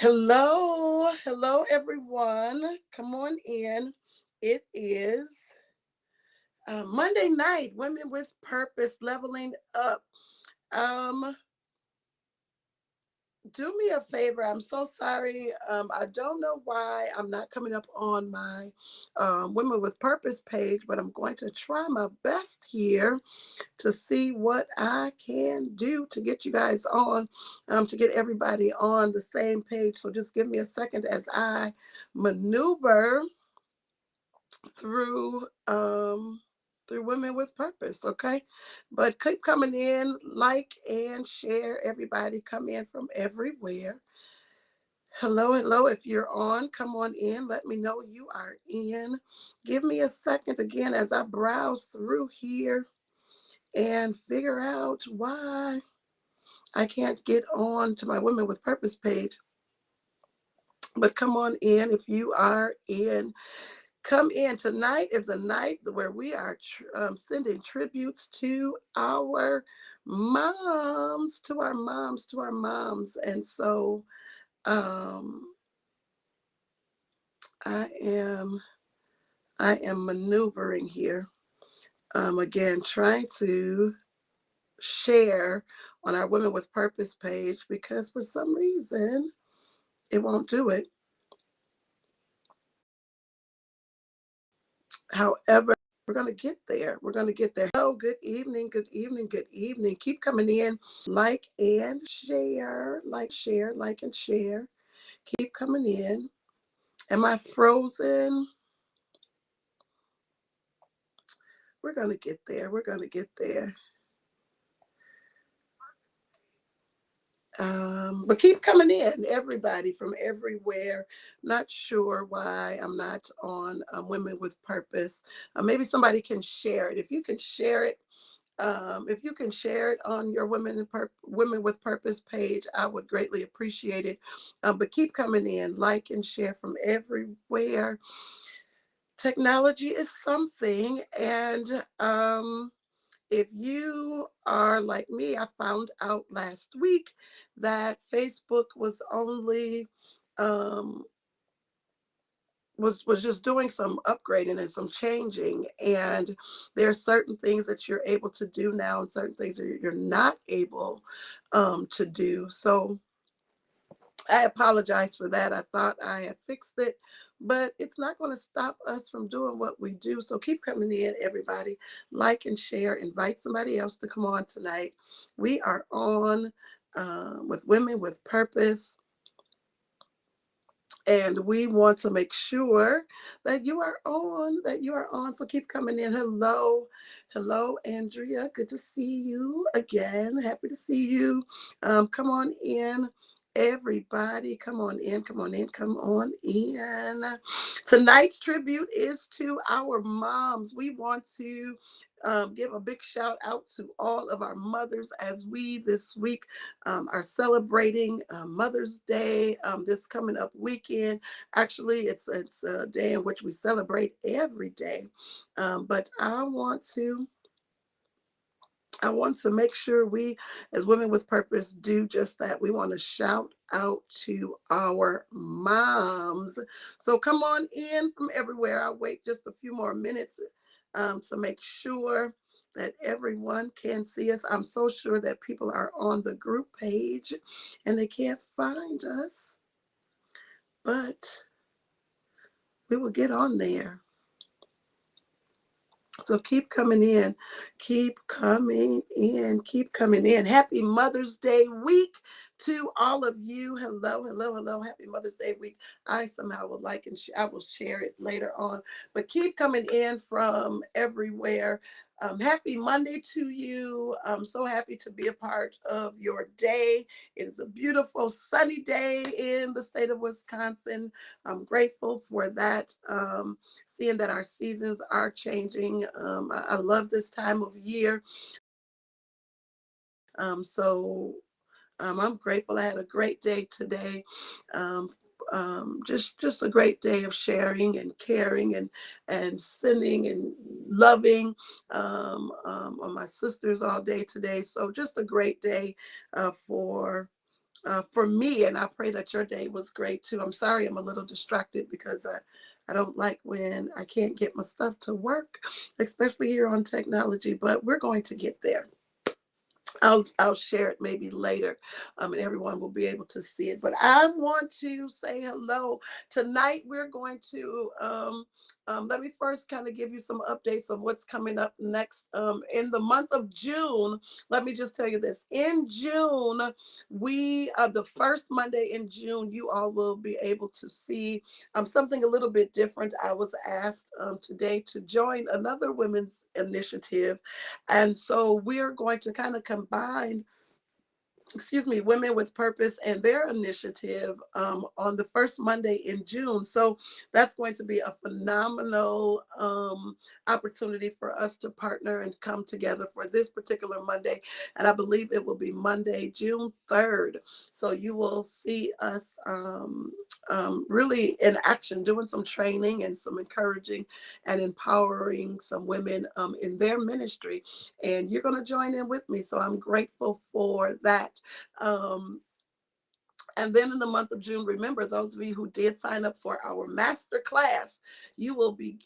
Hello, everyone. Come on in. It is Monday night, Women with Purpose, leveling up. Um, do me a favor. I'm so sorry. I don't know why I'm not coming up on my Women with Purpose page, but I'm going to try my best here to see what I can do to get you guys on, to get everybody on the same page. So just give me a second as I maneuver through through Women with Purpose, okay? But keep coming in, like and share. Everybody come in from everywhere. Hello. If you're on, come on in. Let me know you are in. Give me a second again as I browse through here and figure out why I can't get on to my Women with Purpose page. But come on in if you are in. Come in. Tonight is a night where we are sending tributes to our moms, And so um, I am I am maneuvering here. Again, trying to share on our Women with Purpose page because for some reason it won't do it. However, we're going to get there. We're going to get there. Hello, good evening, good evening, good evening. Keep coming in. Like and share, like and share. Keep coming in. Am I frozen? We're going to get there. We're going to get there. But keep coming in, everybody from everywhere. Not sure why I'm not on Women with Purpose. Maybe somebody can share it. If you can share it on your Women with Purpose page, I would greatly appreciate it. But keep coming in, like and share from everywhere. Technology is something, and if you are like me, I found out last week that Facebook was only um, was just doing some upgrading and some changing, and there are certain things that you're able to do now, and certain things that you're not able to do. So I apologize for that. I thought I had fixed it, but it's not going to stop us from doing what we do. So keep coming in, everybody. Like and share. Invite somebody else to come on tonight. We are on with Women with Purpose. And we want to make sure that you are on. So keep coming in. Hello, Andrea. Good to see you again. Happy to see you. Come on in. Everybody, come on in, come on in, come on in. Tonight's tribute is to our moms. We want to give a big shout out to all of our mothers as we this week are celebrating Mother's Day this coming up weekend. Actually, it's a day in which we celebrate every day, but I want to make sure we, as Women with Purpose, do just that. We want to shout out to our moms. So come on in from everywhere. I'll wait just a few more minutes to make sure that everyone can see us. I'm so sure that people are on the group page and they can't find us, but we will get on there. So keep coming in, keep coming in, keep coming in. Happy Mother's Day week to all of you. Hello. Happy Mother's Day week. I somehow would like and I will share it later on. But keep coming in from everywhere. Happy Monday to you. I'm so happy to be a part of your day. It is a beautiful sunny day in the state of Wisconsin. I'm grateful for that. Seeing that our seasons are changing. I love this time of year. I'm grateful. I had a great day today. Um, just a great day of sharing and caring and sending and loving on my sisters all day today. So just a great day for for me, and I pray that your day was great too. I'm sorry I'm a little distracted because I don't like when I can't get my stuff to work, especially here on technology, but we're going to get there. I'll share it maybe later, and everyone will be able to see it. But I want to say hello tonight. We're going to let me first kind of give you some updates of what's coming up next in the month of June. Let me just tell you this: in June, we the first Monday in June, you all will be able to see something a little bit different. I was asked today to join another women's initiative, and so we're going to kind of combine, Women with Purpose and their initiative on the first Monday in June. So that's going to be a phenomenal opportunity for us to partner and come together for this particular Monday. And I believe it will be Monday, June 3rd. So you will see us really in action, doing some training and some encouraging and empowering some women in their ministry. And you're going to join in with me. So I'm grateful for that. um, and then in the month of June, remember those of you who did sign up for our master class, you will be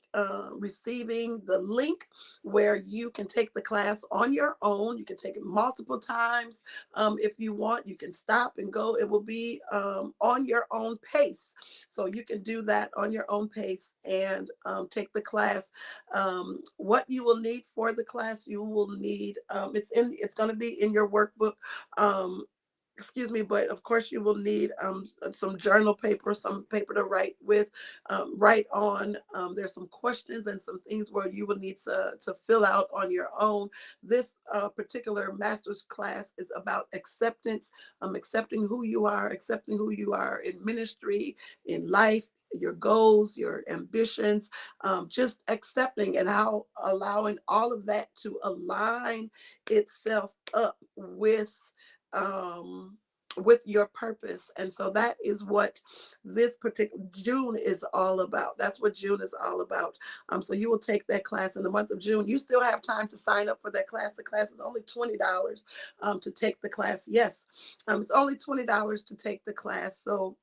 receiving the link where you can take the class on your own. You can take it multiple times if you want. You can stop and go. It will be on your own pace. So you can do that on your own pace and take the class. What you will need for the class, you will need, it's going to be in your workbook. But of course you will need some journal paper, some paper to write with, write on. There's some questions and some things where you will need to fill out on your own. This particular master's class is about acceptance, accepting who you are in ministry, in life, your goals, your ambitions, just accepting and how allowing all of that to align itself up um, with your purpose. And so that is what this particular June is all about. That's what June is all about. So you will take that class in the month of June. You still have time to sign up for that class. The class is only $20 to take the class. Yes, it's only $20 to take the class. So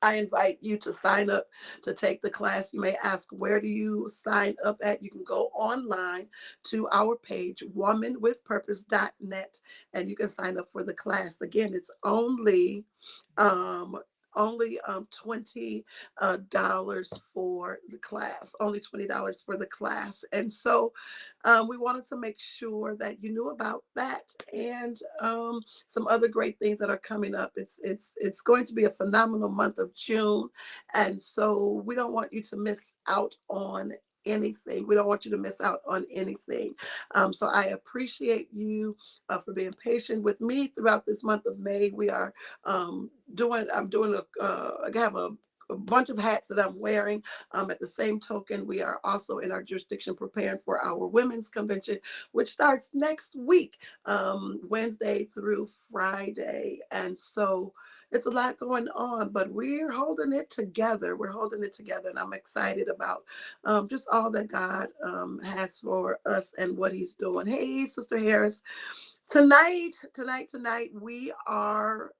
I invite you to sign up to take the class. You may ask, where do you sign up at? You can go online to our page, womanwithpurpose.net, and you can sign up for the class. Again, it's um, only $20 for the class, only $20 for the class. And so we wanted to make sure that you knew about that and some other great things that are coming up. It's going to be a phenomenal month of June, and so we don't want you to miss out on anything. We don't want you to miss out on anything. So I appreciate you for being patient with me throughout this month of May. We are I'm doing I have a bunch of hats that I'm wearing. At the same token, we are also in our jurisdiction preparing for our women's convention, which starts next week, Wednesday through Friday. And so it's a lot going on, but we're holding it together. We're holding it together, and I'm excited about just all that God has for us and what He's doing. Hey, Sister Harris, tonight we are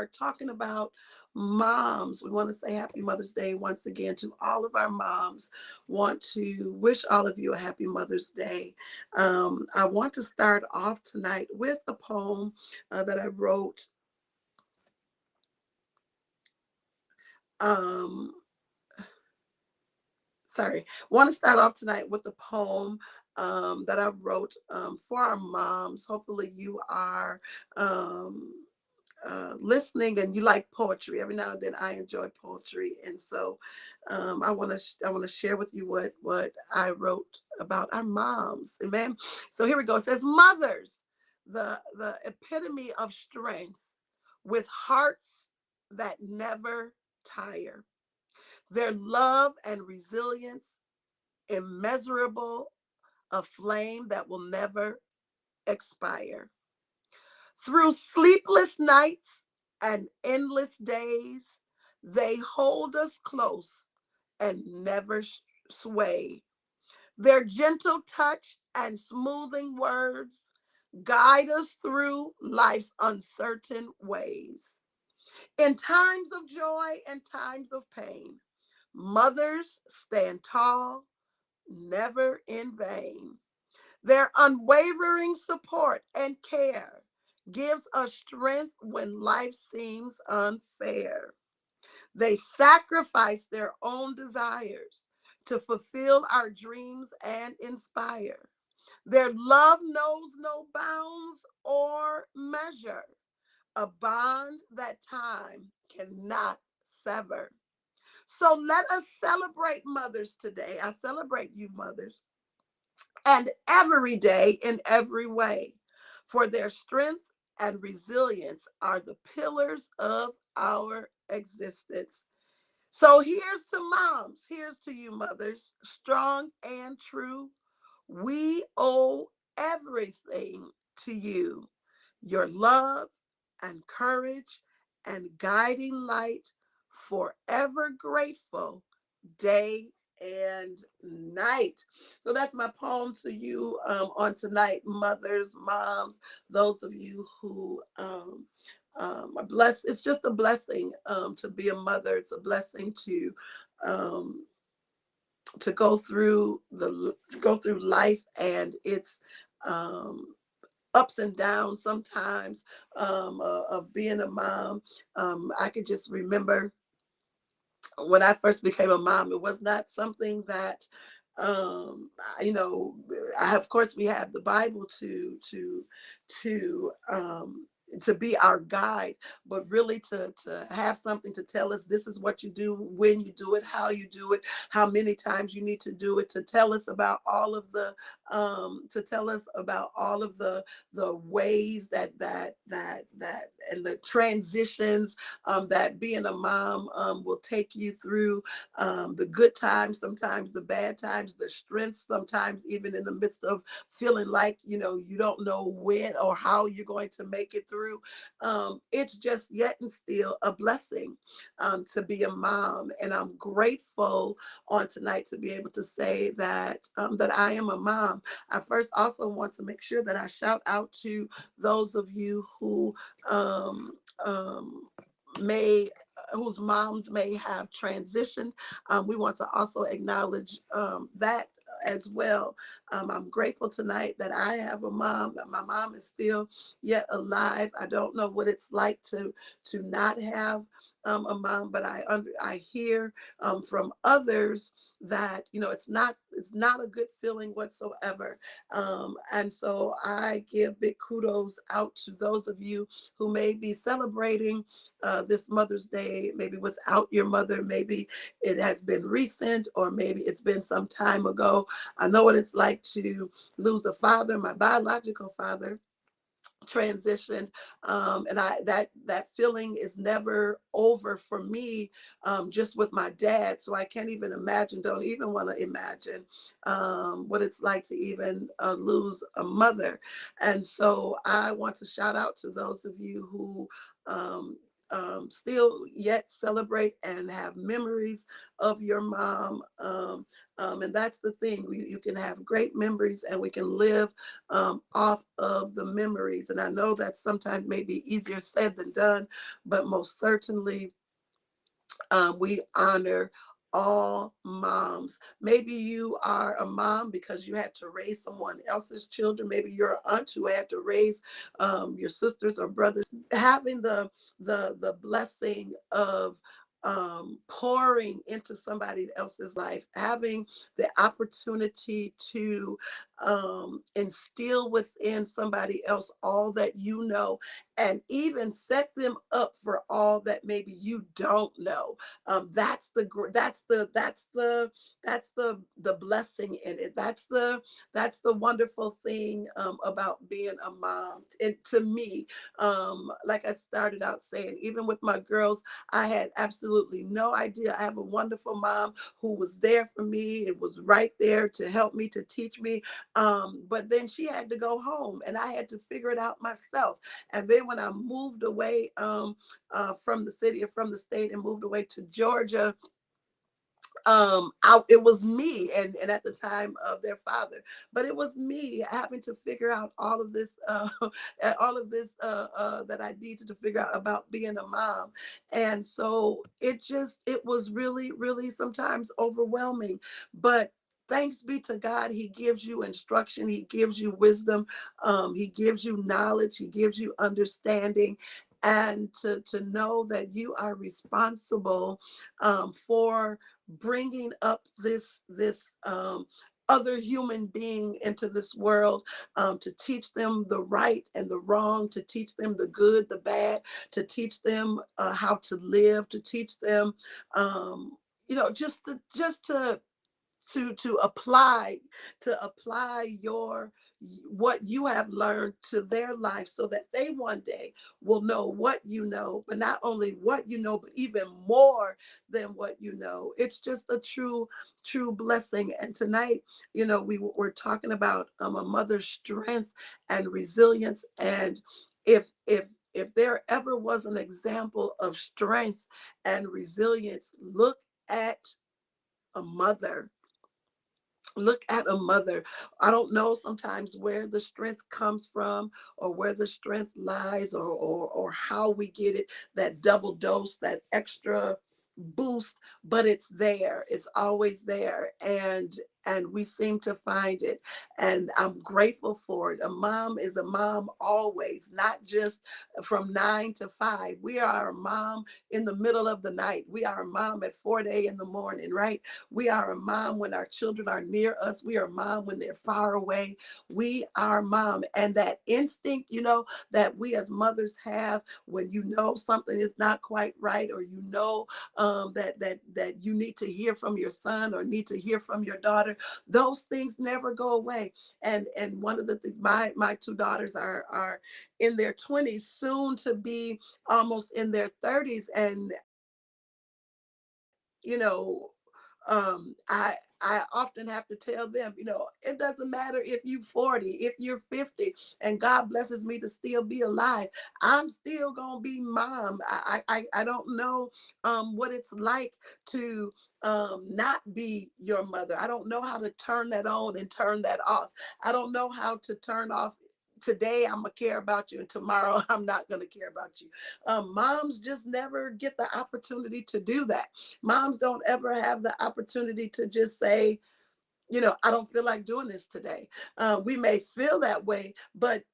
talking about moms. We want to say happy Mother's Day once again to all of our moms. Want to wish all of you a happy Mother's Day. I want to start off tonight with a poem that I wrote. Um, want to start off tonight with a poem that I wrote for our moms. Hopefully you are um, listening and you like poetry. Every now and then I enjoy poetry, and so I want to share with you what I wrote about our moms. Amen. So here we go. It says, mothers, the epitome of strength, with hearts that never tire. Their love and resilience immeasurable, a flame that will never expire. Through sleepless nights and endless days, they hold us close and never sway. Their gentle touch and smoothing words guide us through life's uncertain ways. In times of joy and times of pain, mothers stand tall, never in vain. Their unwavering support and care gives us strength when life seems unfair. They sacrifice their own desires to fulfill our dreams and inspire. Their love knows no bounds or measure, a bond that time cannot sever. So let us celebrate mothers today. I celebrate you, mothers, and every day in every way, for their strength and resilience are the pillars of our existence. So here's to moms, here's to you, mothers, strong and true. We owe everything to you, your love and courage and guiding light, forever grateful day and night. So that's my poem to you on tonight, mothers, moms, those of you who are blessed. It's just a blessing to be a mother. It's a blessing um, to go through life and its um, ups and downs sometimes of being a mom. I could just remember when I first became a mom, it was not something that you know, of course we have the Bible to to be our guide, but really to have something to tell us this is what you do, when you do it, how you do it, how many times you need to do it, to tell us about all of the the ways that and the transitions that being a mom will take you through, the good times, sometimes the bad times, the strengths, sometimes even in the midst of feeling like, you know, you don't know when or how you're going to make it through. It's just yet and still a blessing to be a mom. And I'm grateful on tonight to be able to say that I am a mom. I first also want to make sure that I shout out to those of you who um, may whose moms may have transitioned. We want to also acknowledge that as well. I'm grateful tonight that I have a mom, that my mom is still yet alive. I don't know what it's like to not have a mom, but I hear from others that, you know, it's not a good feeling whatsoever. And so I give big kudos out to those of you who may be celebrating this Mother's Day, maybe without your mother. Maybe it has been recent, or maybe it's been some time ago. I know what it's like to lose a father. My biological father transitioned, and I that feeling is never over for me, just with my dad. So I can't even imagine, don't even want to imagine what it's like to even lose a mother. And so I want to shout out to those of you who still yet celebrate and have memories of your mom. And that's the thing, you can have great memories and we can live off of the memories. And I know that sometimes may be easier said than done, but most certainly we honor all moms. Maybe you are a mom because you had to raise someone else's children. Maybe you're an aunt who had to raise your sisters or brothers. Having the blessing of pouring into somebody else's life, having the opportunity to instill within somebody else all that you know, and even set them up for all that maybe you don't know. That's the blessing in it. That's the wonderful thing about being a mom. And to me, like I started out saying, even with my girls, I had absolutely no idea. I have a wonderful mom who was there for me and was right there to help me, to teach me. But then she had to go home and I had to figure it out myself. And then when I moved away from the city or from the state and moved away to Georgia, it was me, and at the time of their father, but it was me having to figure out all of this, all of this that I needed to figure out about being a mom. And so it was really, really sometimes overwhelming. But thanks be to God, He gives you instruction, He gives you wisdom, He gives you knowledge, He gives you understanding. And to know that you are responsible for bringing up this other human being into this world, to teach them the right and the wrong, to teach them the good, the bad, to teach them how to live, to teach them, just to apply, your what you have learned to their life, so that they one day will know what you know, but not only what you know, but even more than what you know. It's just a true blessing. And tonight, we're talking about a mother's strength and resilience. And if there ever was an example of strength and resilience, at a mother look at a mother. I don't know sometimes where the strength comes from, or where the strength lies, or how we get it, that double dose, that extra boost, but it's there. It's always there. And we seem to find it. And I'm grateful for it. A mom is a mom always, not just from 9 to 5. We are a mom in the middle of the night. We are a mom at 4 in the morning, right? We are a mom when our children are near us. We are a mom when they're far away. We are a mom. And that instinct, that we as mothers have when you know something is not quite right, or that you need to hear from your son or need to hear from your daughter, those things never go away. And one of the things, my two daughters are in their 20s, soon to be almost in their 30s. And you know, I often have to tell them, it doesn't matter if you're 40, if you're 50, and God blesses me to still be alive, I'm still gonna be mom. I don't know what it's like to not be your mother. I don't know how to turn that on and turn that off. I don't know how to turn off. Today I'm gonna care about you, and tomorrow I'm not gonna care about you. Moms just never get the opportunity to do that. Moms don't ever have the opportunity to just say, I don't feel like doing this today. We may feel that way, but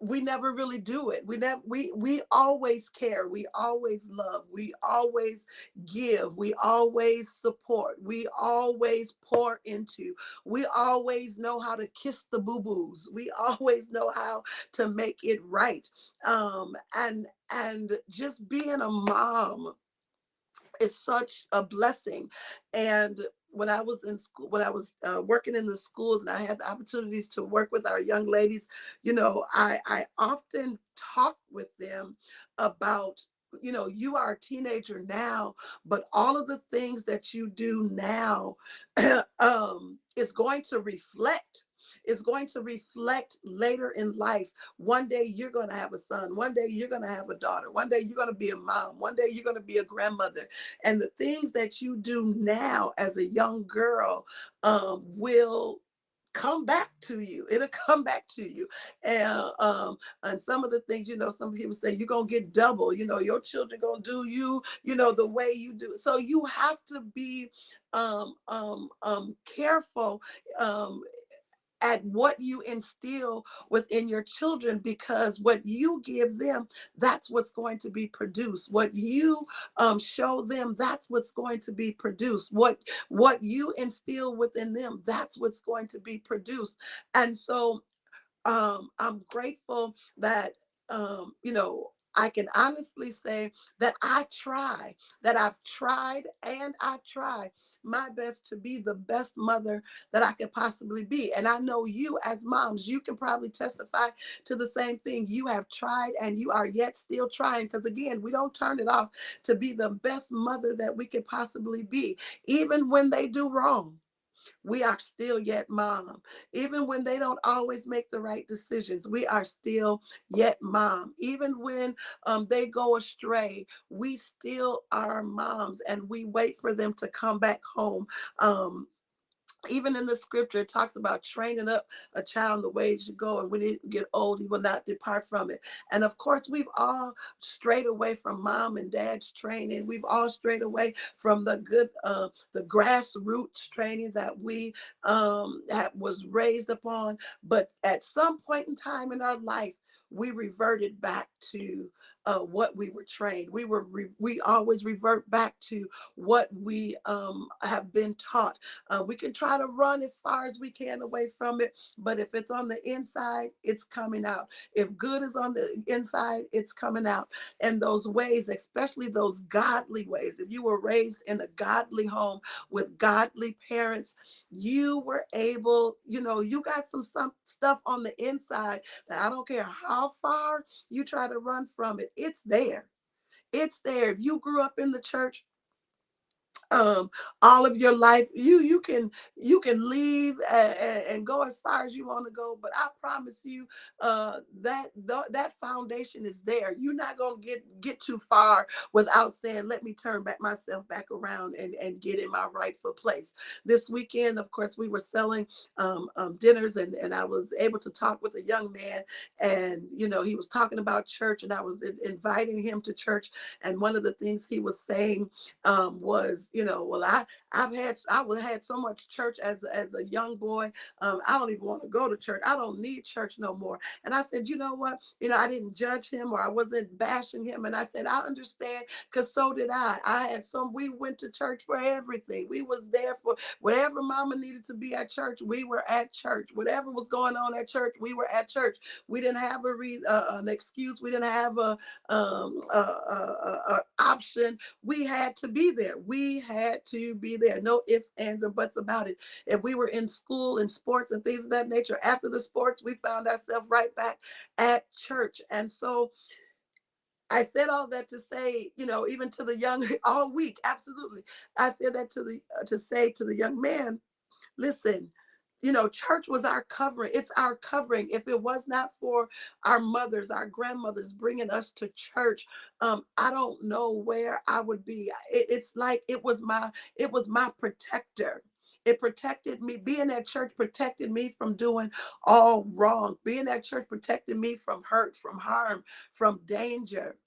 we never really do it. We always care. We always love. We always give. We always support. We always pour into. We always know how to kiss the boo-boos. We always know how to make it right. And just being a mom is such a blessing. And when I was in school, when I was working in the schools, and I had the opportunities to work with our young ladies, I often talk with them about, you are a teenager now, but all of the things that you do now is going to reflect. Is going to reflect later in life. One day you're going to have a son. One day you're going to have a daughter. One day you're going to be a mom. One day you're going to be a grandmother. And the things that you do now as a young girl will come back to you. It'll come back to you. And some of the things, some people say you're gonna get double, your children gonna do you, the way you do. So you have to be careful um at what you instill within your children, because what you give them, that's what's going to be produced. What you show them, that's what's going to be produced. What you instill within them, that's what's going to be produced. And so I'm grateful that I can honestly say that that I've tried, and I try my best to be the best mother that I could possibly be. And I know you as moms, you can probably testify to the same thing. You have tried, and you are yet still trying, because again, we don't turn it off, to be the best mother that we could possibly be, even when they do wrong. we are still yet mom. Even when they don't always make the right decisions, we are still yet mom. Even when they go astray, we still are moms, and we wait for them to come back home. Um, Even in the scripture, it talks about training up a child in the way he should go, and when he get old, he will not depart from it. And of course, we've all strayed away from mom and dad's training. We've all strayed away from the good, the grassroots training that we was raised upon. But at some point in time in our life, we reverted back to what we were trained. We always revert back to what we have been taught. We can try to run as far as we can away from it, but if it's on the inside, it's coming out. If good is on the inside, it's coming out. And those ways, especially those godly ways, if you were raised in a godly home with godly parents, you were able, you got some stuff on the inside that I don't care how far you try to run from it, it's there. It's there. If you grew up in the church, um all of your life, you can leave and go as far as you want to go, but I promise you that foundation is there. You're not going to get too far without saying, let me turn back myself back around and get in my rightful place. This weekend, of course, we were selling dinners, and I was able to talk with a young man, and he was talking about church, and I was inviting him to church. And one of the things he was saying was, well, I had so much church as a young boy. I don't even want to go to church. I don't need church no more. And I said, you know what? I didn't judge him, or I wasn't bashing him. And I said, I understand, because so did I. We went to church for everything. We was there for whatever mama needed to be at church. We were at church. Whatever was going on at church, we were at church. We didn't have an excuse. We didn't have a option. We had to be there. We had to be there. No ifs, ands, or buts about it. If we were in school and sports and things of that nature, after the sports, we found ourselves right back at church. And so I said all that to say, even to the young, all week, absolutely. I said that to say to the young man, listen, church was our covering. It's our covering. If it was not for our mothers, our grandmothers bringing us to church, I don't know where I would be. It's like it was my protector. It protected me. Being at church protected me from doing all wrong. Being at church protected me from hurt, from harm, from danger.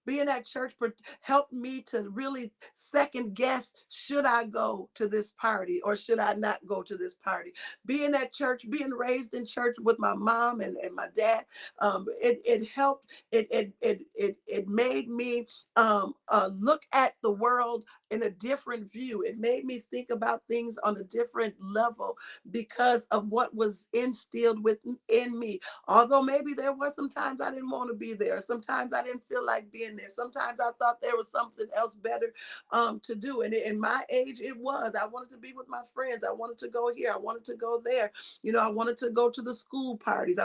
Being at church helped me to really second guess, should I go to this party or should I not go to this party? Being at church, being raised in church with my mom and my dad, it helped. It made me look at the world in a different view. It made me think about things on a different level because of what was instilled within me. Although maybe there were some times I didn't want to be there. Sometimes I didn't feel like being there. Sometimes I thought there was something else better to do. And in my age, it was. I wanted to be with my friends. I wanted to go here. I wanted to go there. I wanted to go to the school parties.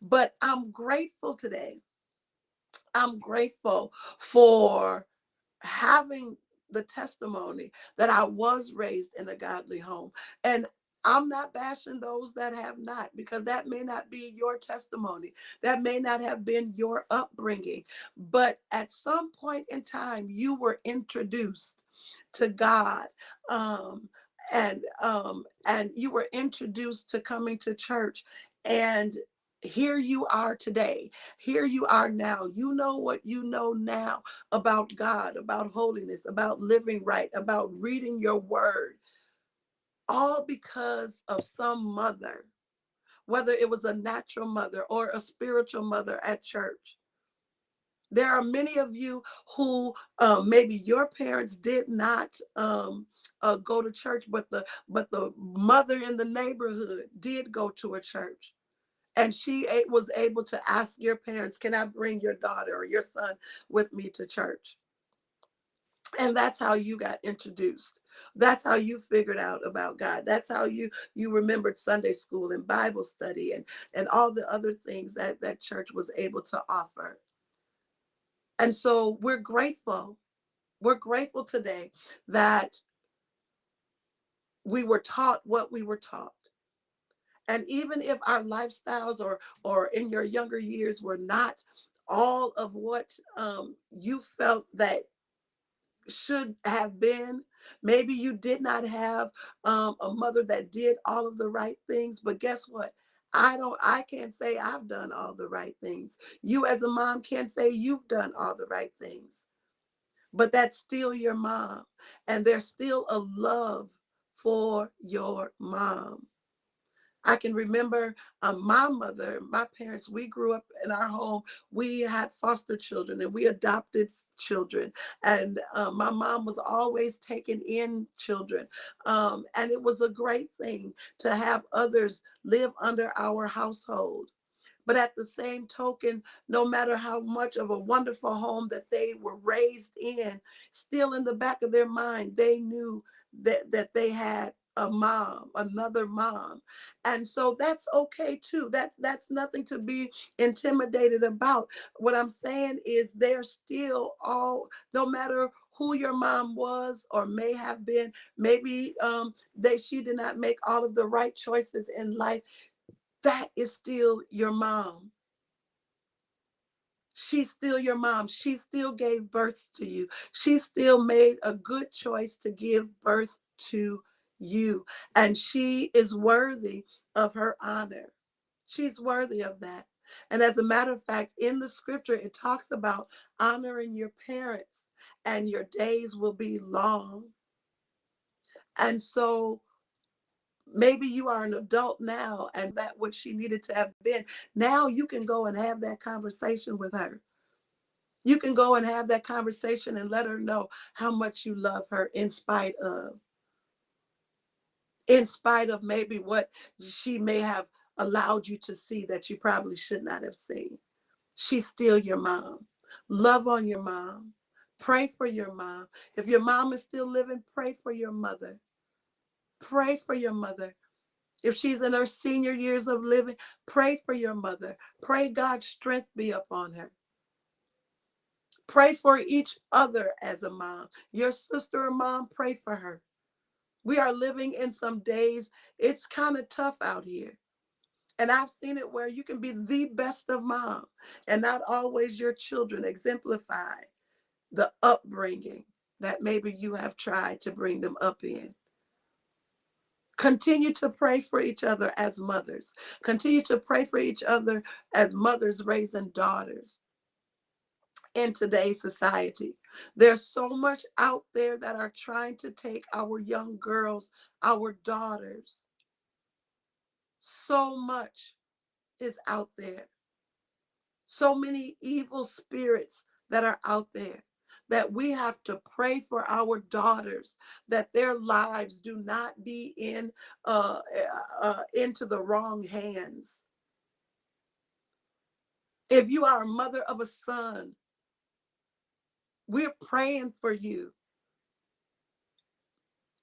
But I'm grateful today. I'm grateful for having the testimony that I was raised in a godly home. And I'm not bashing those that have not, because that may not be your testimony. That may not have been your upbringing. But at some point in time, you were introduced to God. Um, and you were introduced to coming to church. And here you are today. Here you are now. You know what you know now about God, about holiness, about living right, about reading your word, all because of some mother, whether it was a natural mother or a spiritual mother at church. There are many of you who maybe your parents did not go to church, but the mother in the neighborhood did go to a church. And she was able to ask your parents, can I bring your daughter or your son with me to church? And that's how you got introduced. That's how you figured out about God. That's how you remembered Sunday school and Bible study and all the other things that church was able to offer. And so we're grateful. We're grateful today that We were taught what we were taught. And even if our lifestyles or in your younger years were not all of what you felt that should have been, maybe you did not have a mother that did all of the right things, but guess what? I can't say I've done all the right things. You as a mom can't say you've done all the right things, but that's still your mom, and there's still a love for your mom. I can remember my mother, my parents, we grew up in our home. We had foster children and we adopted children. And my mom was always taking in children. And it was a great thing to have others live under our household. But at the same token, no matter how much of a wonderful home that they were raised in, still in the back of their mind, they knew that they had a mom, another mom. And so that's okay too. That's nothing to be intimidated about. What I'm saying is they're still all, no matter who your mom was or may have been, maybe she did not make all of the right choices in life, that is still your mom. She's still your mom. She still gave birth to you. She still made a good choice to give birth to you. And she is worthy of her honor. She's worthy of that. And as a matter of fact, in the scripture, it talks about honoring your parents and your days will be long. And so maybe you are an adult now and that what she needed to have been. Now you can go and have that conversation with her. You can go and have that conversation and let her know how much you love her in spite of maybe what she may have allowed you to see that you probably should not have seen. She's still your mom. Love on your mom. Pray for your mom. If your mom is still living, pray for your mother. Pray for your mother. If she's in her senior years of living, pray for your mother. Pray God's strength be upon her. Pray for each other as a mom. Your sister or mom, pray for her. We are living in some days, it's kind of tough out here. And I've seen it where you can be the best of mom and not always your children exemplify the upbringing that maybe you have tried to bring them up in. Continue to pray for each other as mothers. Continue to pray for each other as mothers raising daughters in today's society. There's so much out there that are trying to take our young girls, our daughters. So much is out there. So many evil spirits that are out there that we have to pray for our daughters that their lives do not be into the wrong hands. If you are a mother of a son, we're praying for you.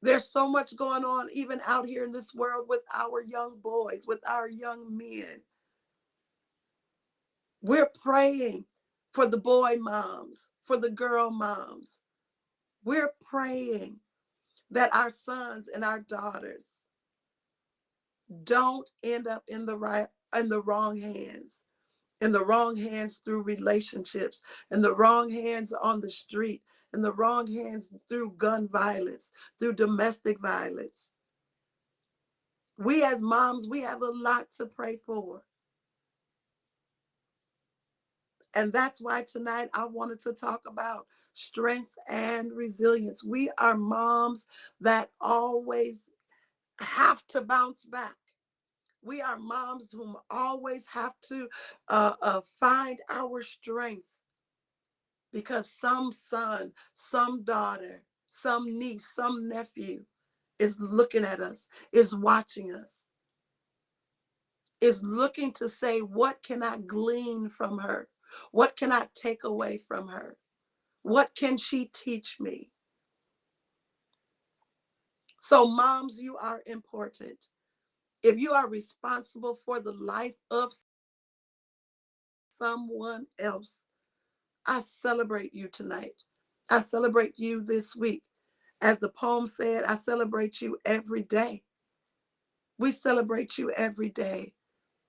There's so much going on even out here in this world with our young boys, with our young men. We're praying for the boy moms, for the girl moms. We're praying that our sons and our daughters don't end up in the wrong hands, in the wrong hands through relationships, in the wrong hands on the street, in the wrong hands through gun violence, through domestic violence. We as moms, we have a lot to pray for. And that's why tonight I wanted to talk about strength and resilience. We are moms that always have to bounce back. We are moms who always have to find our strength because some son, some daughter, some niece, some nephew is looking at us, is watching us, is looking to say, what can I glean from her? What can I take away from her? What can she teach me? So, moms, you are important. If you are responsible for the life of someone else, I celebrate you tonight. I celebrate you this week. As the poem said, I celebrate you every day. We celebrate you every day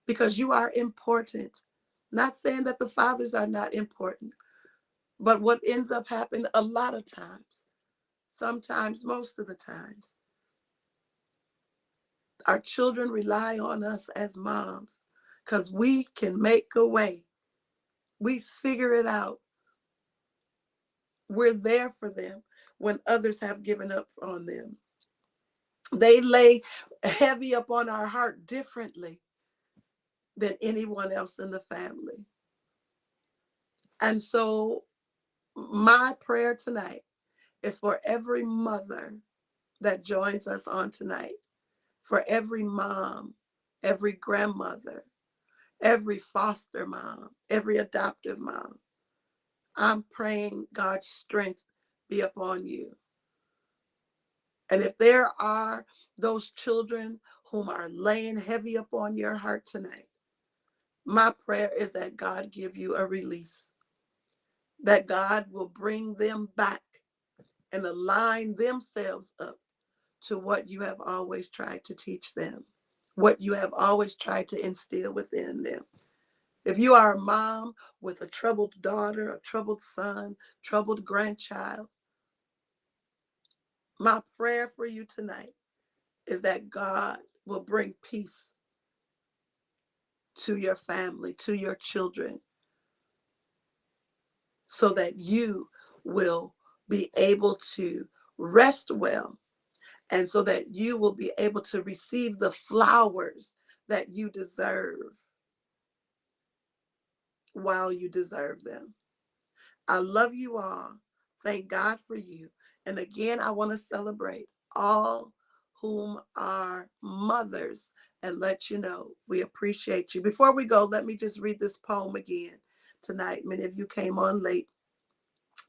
because you are important. Not saying that the fathers are not important, but what ends up happening a lot of times, sometimes most of the times, our children rely on us as moms because we can make a way. We figure it out. We're there for them when others have given up on them. They lay heavy upon our heart differently than anyone else in the family. And so, my prayer tonight is for every mother that joins us on tonight, for every mom, every grandmother, every foster mom, every adoptive mom. I'm praying God's strength be upon you. And if there are those children whom are laying heavy upon your heart tonight, my prayer is that God give you a release, that God will bring them back and align themselves up to what you have always tried to teach them, what you have always tried to instill within them. If you are a mom with a troubled daughter, a troubled son, troubled grandchild, my prayer for you tonight is that God will bring peace to your family, to your children, so that you will be able to rest well, and so that you will be able to receive the flowers that you deserve while you deserve them. I love you all. Thank God for you. And again, I want to celebrate all whom are mothers and let you know we appreciate you. Before we go, let me just read this poem again tonight. Many of you came on late.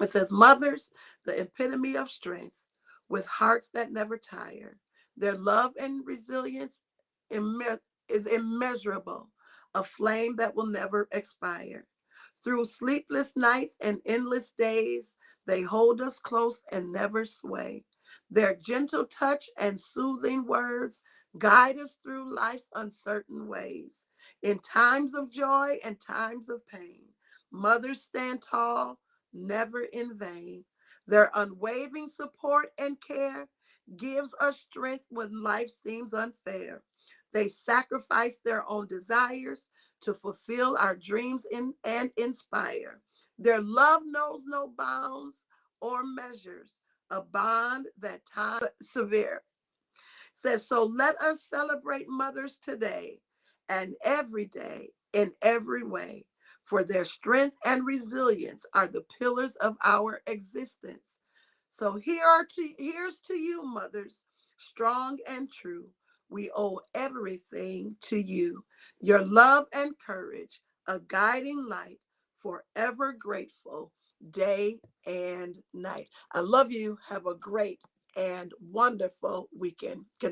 It says, mothers, the epitome of strength, with hearts that never tire. Their love and resilience is immeasurable, a flame that will never expire. Through sleepless nights and endless days, they hold us close and never sway. Their gentle touch and soothing words guide us through life's uncertain ways. In times of joy and times of pain, mothers stand tall, never in vain. Their unwavering support and care gives us strength when life seems unfair. They sacrifice their own desires to fulfill our dreams and inspire. Their love knows no bounds or measures, a bond that time severe. Says, so let us celebrate mothers today and every day in every way, for their strength and resilience are the pillars of our existence. So here's to you, mothers, strong and true. We owe everything to you. Your love and courage, a guiding light, forever grateful, day and night. I love you. Have a great and wonderful weekend. Good night.